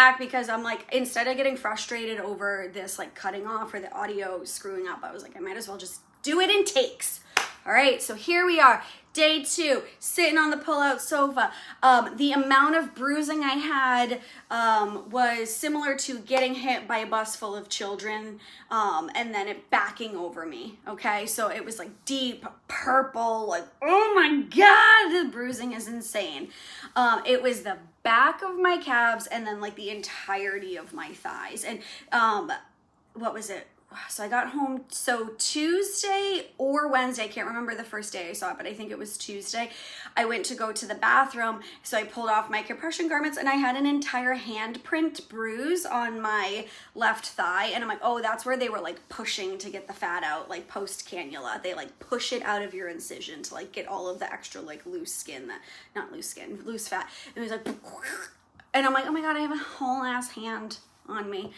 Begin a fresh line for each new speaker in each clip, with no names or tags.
back because I'm like, instead of getting frustrated over this like cutting off or the audio screwing up, I was like, I might as well just do it in takes. All right, so here we are, day 2, sitting on the pull-out sofa. The amount of bruising I had was similar to getting hit by a bus full of children and then it backing over me, okay? So it was like deep purple, like, oh my God, the bruising is insane. It was the back of my calves and then like the entirety of my thighs. And what was it? So I got home, so Tuesday or Wednesday, I can't remember the first day I saw it, but I think it was Tuesday. I went to go to the bathroom, so I pulled off my compression garments and I had an entire handprint bruise on my left thigh. And I'm like, oh, that's where they were like pushing to get the fat out, like post cannula. They like push it out of your incision to like get all of the extra like loose fat. And it was like, and I'm like, oh my God, I have a whole ass hand on me.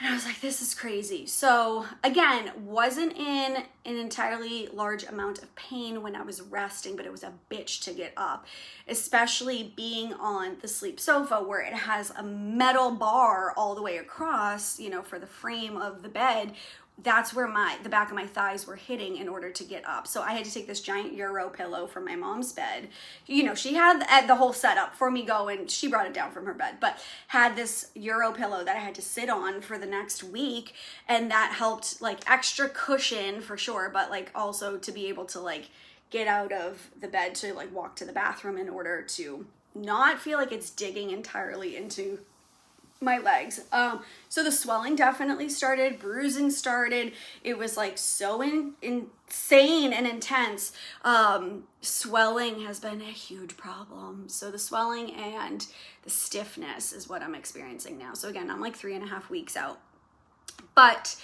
And I was like, this is crazy. So again, wasn't in an entirely large amount of pain when I was resting, but it was a bitch to get up, especially being on the sleep sofa where it has a metal bar all the way across, you know, for the frame of the bed. That's where the back of my thighs were hitting in order to get up. So I had to take this giant Euro pillow from my mom's bed. You know, she had the whole setup for me going. She brought it down from her bed, but had this Euro pillow that I had to sit on for the next week. And that helped like extra cushion for sure, but like also to be able to like get out of the bed to like walk to the bathroom in order to not feel like it's digging entirely into my legs. So the swelling definitely started, bruising started. It was like so insane and intense. Swelling has been a huge problem. So the swelling and the stiffness is what I'm experiencing now. So again, I'm like 3.5 weeks out. But,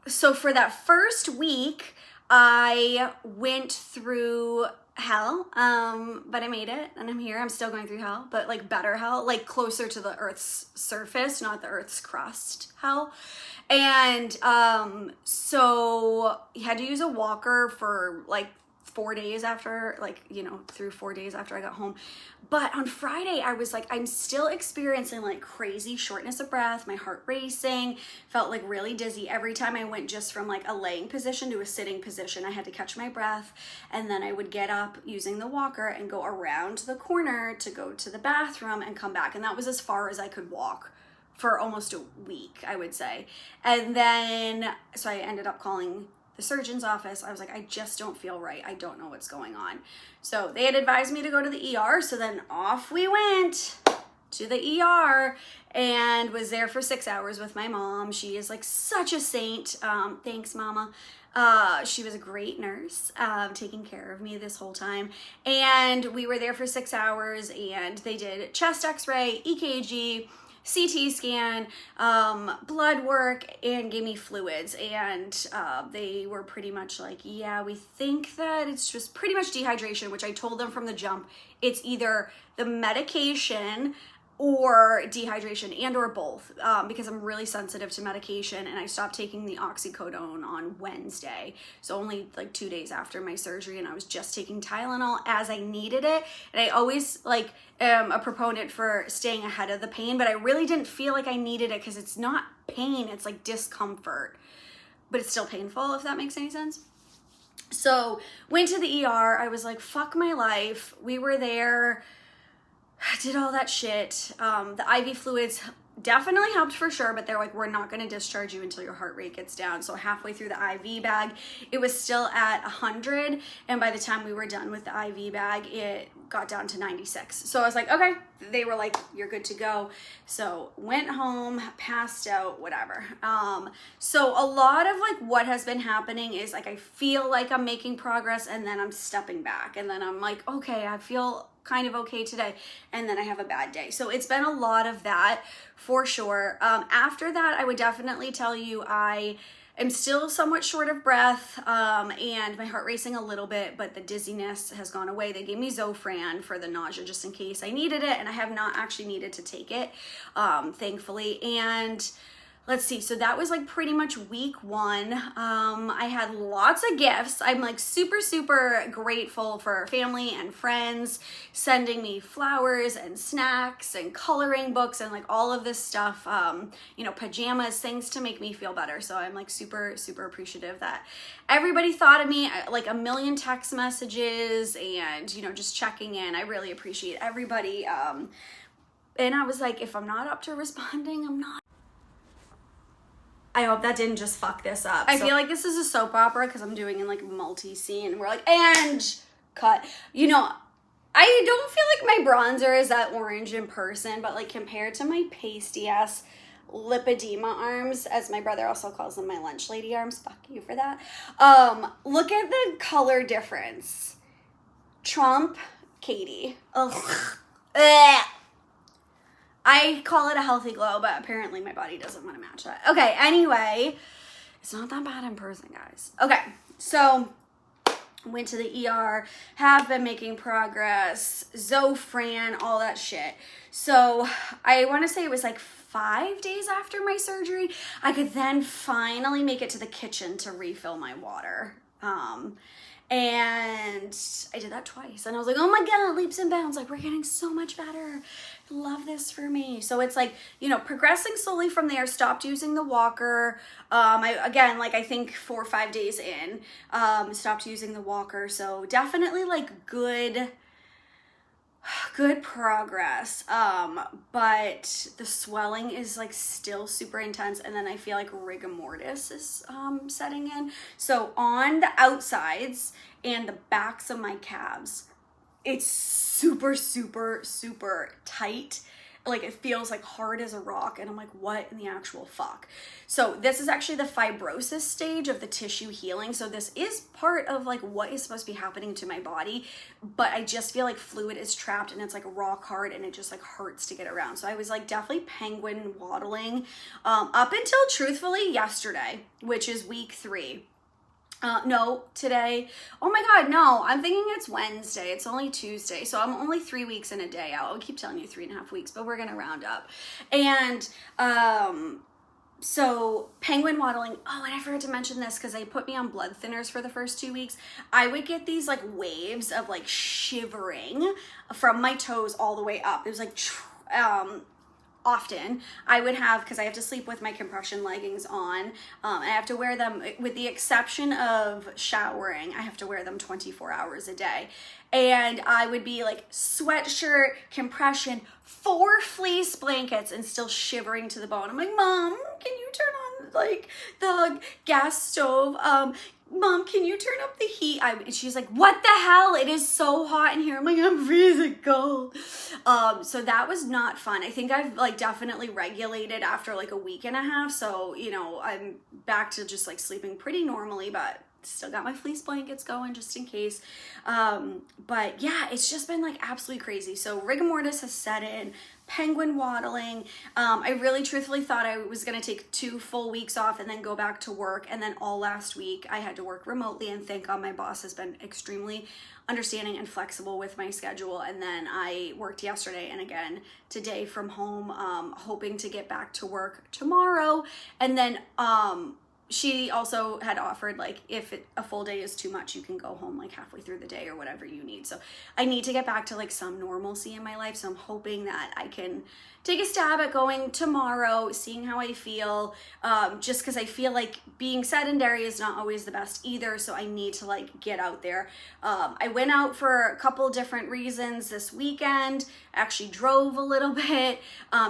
so for that first week, I went through hell, but I made it and I'm here. I'm still going through hell, but like better hell, like closer to the earth's surface, not the earth's crust hell. And so you had to use a walker for like 4 days after, like, you know, through 4 days after I got home. But on Friday, I was like, I'm still experiencing like crazy shortness of breath, my heart racing, felt like really dizzy. Every time I went just from like a laying position to a sitting position, I had to catch my breath. And then I would get up using the walker and go around the corner to go to the bathroom and come back. And that was as far as I could walk for almost a week, I would say. And then, so I ended up calling the surgeon's office. I was like, I just don't feel right. I don't know what's going on. So they had advised me to go to the ER. So then off we went to the ER and was there for 6 hours with my mom. She is like such a saint. Thanks, Mama. She was a great nurse, taking care of me this whole time. And we were there for 6 hours and they did chest x-ray, EKG, CT scan, blood work, and gave me fluids. And they were pretty much like, yeah, we think that it's just pretty much dehydration, which I told them from the jump. It's either the medication or dehydration and or both, because I'm really sensitive to medication and I stopped taking the oxycodone on Wednesday. So only like 2 days after my surgery, and I was just taking Tylenol as I needed it. And I always like am a proponent for staying ahead of the pain, but I really didn't feel like I needed it because it's not pain, it's like discomfort, but it's still painful, if that makes any sense. So went to the ER. I was like, fuck my life. We were there, did all that shit. The IV fluids definitely helped for sure, but they're like, we're not going to discharge you until your heart rate gets down. So halfway through the IV bag, it was still at 100. And by the time we were done with the IV bag, it got down to 96. So I was like, okay, they were like, you're good to go. So went home, passed out, whatever. So a lot of like what has been happening is like, I feel like I'm making progress and then I'm stepping back. And then I'm like, okay, I feel kind of okay today, and then I have a bad day. So it's been a lot of that for sure. After that, I would definitely tell you I am still somewhat short of breath, and my heart racing a little bit, but the dizziness has gone away. They gave me Zofran for the nausea just in case I needed it, and I have not actually needed to take it, thankfully. And let's see. So that was like pretty much week 1. I had lots of gifts. I'm like super, super grateful for family and friends sending me flowers and snacks and coloring books and like all of this stuff, you know, pajamas, things to make me feel better. So I'm like super, super appreciative that everybody thought of me, like a million text messages and, you know, just checking in. I really appreciate everybody. And I was like, if I'm not up to responding, I'm not. I hope that didn't just fuck this up. I feel like this is a soap opera because I'm doing in like multi-scene and we're like, and cut. You know, I don't feel like my bronzer is that orange in person, but like compared to my pasty ass lipedema arms, as my brother also calls them, my lunch lady arms, fuck you for that. Look at the color difference. Trump, Katie. Ugh. I call it a healthy glow, but apparently my body doesn't want to match that. Okay, anyway, it's not that bad in person, guys. Okay, so went to the ER, have been making progress, Zofran, all that shit. So I want to say it was like 5 days after my surgery, I could then finally make it to the kitchen to refill my water. And I did that twice. And I was like, oh my God, leaps and bounds. Like, we're getting so much better. Love this for me. So it's like, you know, progressing slowly from there, stopped using the walker. I think 4 or 5 days in, stopped using the walker. So definitely like good progress. But the swelling is like still super intense. And then I feel like rigor mortis is setting in. So on the outsides and the backs of my calves, it's super, super, super tight. Like it feels like hard as a rock. And I'm like, what in the actual fuck? So this is actually the fibrosis stage of the tissue healing. So this is part of like what is supposed to be happening to my body. But I just feel like fluid is trapped and it's like rock hard and it just like hurts to get around. So I was like definitely penguin waddling up until truthfully yesterday, which is week 3. No, today. Oh my God, no, I'm thinking it's Wednesday. It's only Tuesday. So I'm only 3 weeks and a day out. I'll keep telling you 3.5 weeks, but we're going to round up. And, so penguin waddling. Oh, and I forgot to mention this because they put me on blood thinners for the first 2 weeks. I would get these like waves of like shivering from my toes all the way up. It was like, often I would have, because I have to sleep with my compression leggings on. I have to wear them, with the exception of showering, I have to wear them 24 hours a day. And I would be like sweatshirt, compression, 4 fleece blankets and still shivering to the bone. I'm like, Mom, can you turn on like the gas stove? Mom, can you turn up the heat? She's like, what the hell? It is so hot in here. I'm like, I'm freezing cold. So that was not fun. I think I've like definitely regulated after like a week and a half. So, you know, I'm back to just like sleeping pretty normally, but still got my fleece blankets going just in case. But yeah, it's just been like absolutely crazy. So rigor mortis has set in, penguin waddling. I really truthfully thought I was going to take 2 full weeks off and then go back to work. And then all last week I had to work remotely, and thank God my boss has been extremely understanding and flexible with my schedule. And then I worked yesterday and again today from home, hoping to get back to work tomorrow. And then, she also had offered like if a full day is too much, you can go home like halfway through the day or whatever you need. So I need to get back to like some normalcy in my life. So I'm hoping that I can take a stab at going tomorrow, seeing how I feel, just because I feel like being sedentary is not always the best either. So I need to like get out there. I went out for a couple different reasons this weekend. I actually drove a little bit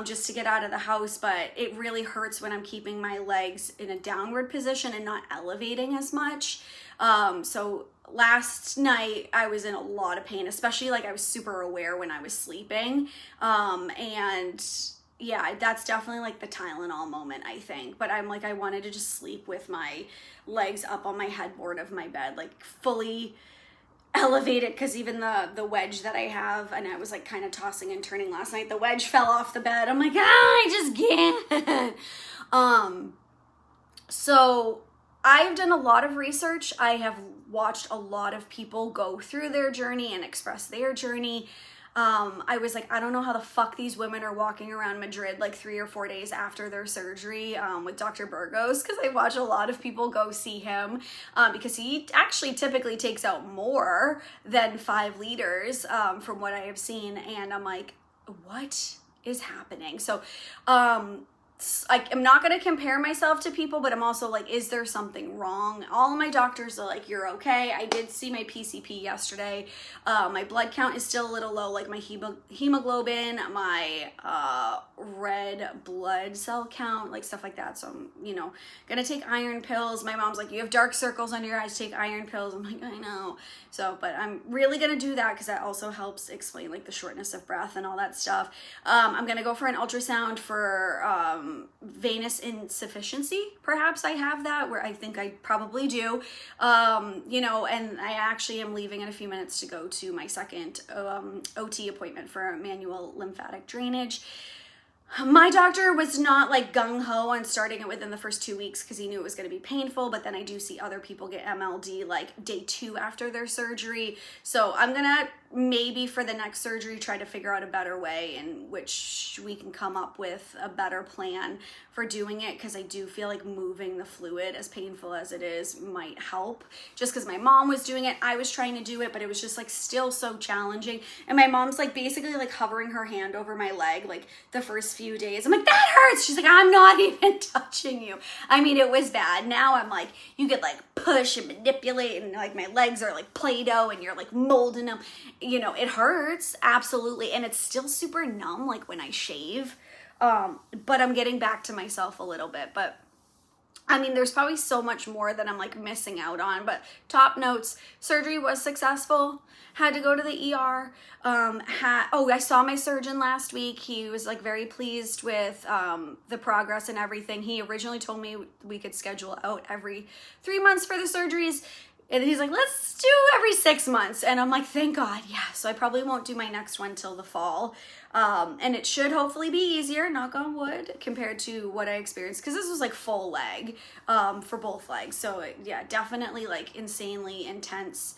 just to get out of the house, but it really hurts when I'm keeping my legs in a downward position and not elevating as much. So last night I was in a lot of pain, especially like I was super aware when I was sleeping. And yeah, that's definitely like the Tylenol moment, I think. But I'm like, I wanted to just sleep with my legs up on my headboard of my bed, like fully elevated, because even the wedge that I have, and I was like kind of tossing and turning last night, the wedge fell off the bed. I'm like, I just can't. So I've done a lot of research. I have watched a lot of people go through their journey and express their journey. I was like, I don't know how the fuck these women are walking around Madrid like 3 or 4 days after their surgery with Dr. Burgos, because I watch a lot of people go see him because he actually typically takes out more than 5 liters from what I have seen. And I'm like, what is happening? So I'm not going to compare myself to people, but I'm also like, is there something wrong? All of my doctors are like, you're okay. I did see my PCP yesterday. My blood count is still a little low, like my hemoglobin, my red blood cell count, like stuff like that. So I'm, you know, going to take iron pills. My mom's like, you have dark circles under your eyes, take iron pills. I'm like, I know. So, but I'm really going to do that because that also helps explain like the shortness of breath and all that stuff. I'm going to go for an ultrasound for venous insufficiency. Perhaps I have that, where I think I probably do. You know, and I actually am leaving in a few minutes to go to my second OT appointment for manual lymphatic drainage. My doctor was not like gung-ho on starting it within the first 2 weeks because he knew it was going to be painful, but then I do see other people get MLD like day 2 after their surgery. So I'm going to maybe for the next surgery try to figure out a better way in which we can come up with a better plan for doing it, because I do feel like moving the fluid, as painful as it is, might help. Just because my mom was doing it, I was trying to do it, but it was just like still so challenging. And my mom's like basically like hovering her hand over my leg like the first few days. I'm like, that hurts. She's like, I'm not even touching you. I mean, it was bad. Now I'm like, you could like push and manipulate, and like my legs are like Play-Doh and you're like molding them. You know, it hurts, absolutely. And it's still super numb like when I shave. But I'm getting back to myself a little bit. But I mean, there's probably so much more that I'm like missing out on. But top notes, surgery was successful. Had to go to the ER. I saw my surgeon last week. He was like very pleased with the progress and everything. He originally told me we could schedule out every 3 months for the surgeries. And he's like, let's do every 6 months. And I'm like, thank God, yeah. So I probably won't do my next one till the fall. And it should hopefully be easier, knock on wood, compared to what I experienced. Because this was like full leg for both legs. So yeah, definitely like insanely intense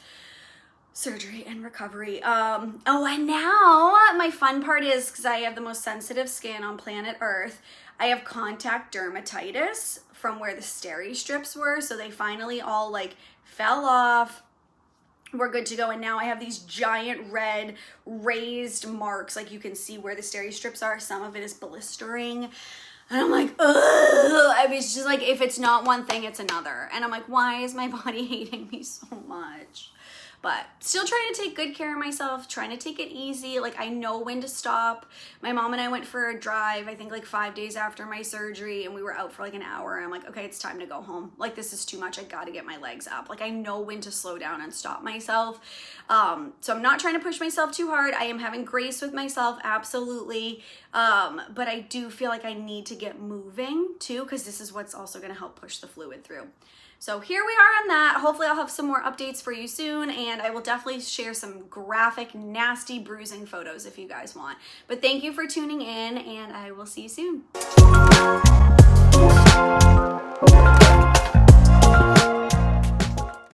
surgery and recovery. And now my fun part is, because I have the most sensitive skin on planet Earth, I have contact dermatitis from where the steri strips were. So they finally all like fell off. We're good to go. And now I have these giant red raised marks. Like you can see where the steri strips are. Some of it is blistering. And I'm like, ugh. I mean, it's just like, if it's not one thing, it's another. And I'm like, why is my body hating me so much? But still trying to take good care of myself, trying to take it easy. Like, I know when to stop. My mom and I went for a drive, I think like 5 days after my surgery, and we were out for like an hour. And I'm like, okay, it's time to go home. Like, this is too much. I got to get my legs up. Like, I know when to slow down and stop myself. So I'm not trying to push myself too hard. I am having grace with myself, absolutely. But I do feel like I need to get moving too, because this is what's also going to help push the fluid through. So here we are on that. Hopefully I'll have some more updates for you soon, and I will definitely share some graphic, nasty bruising photos if you guys want. But thank you for tuning in, and I will see you soon.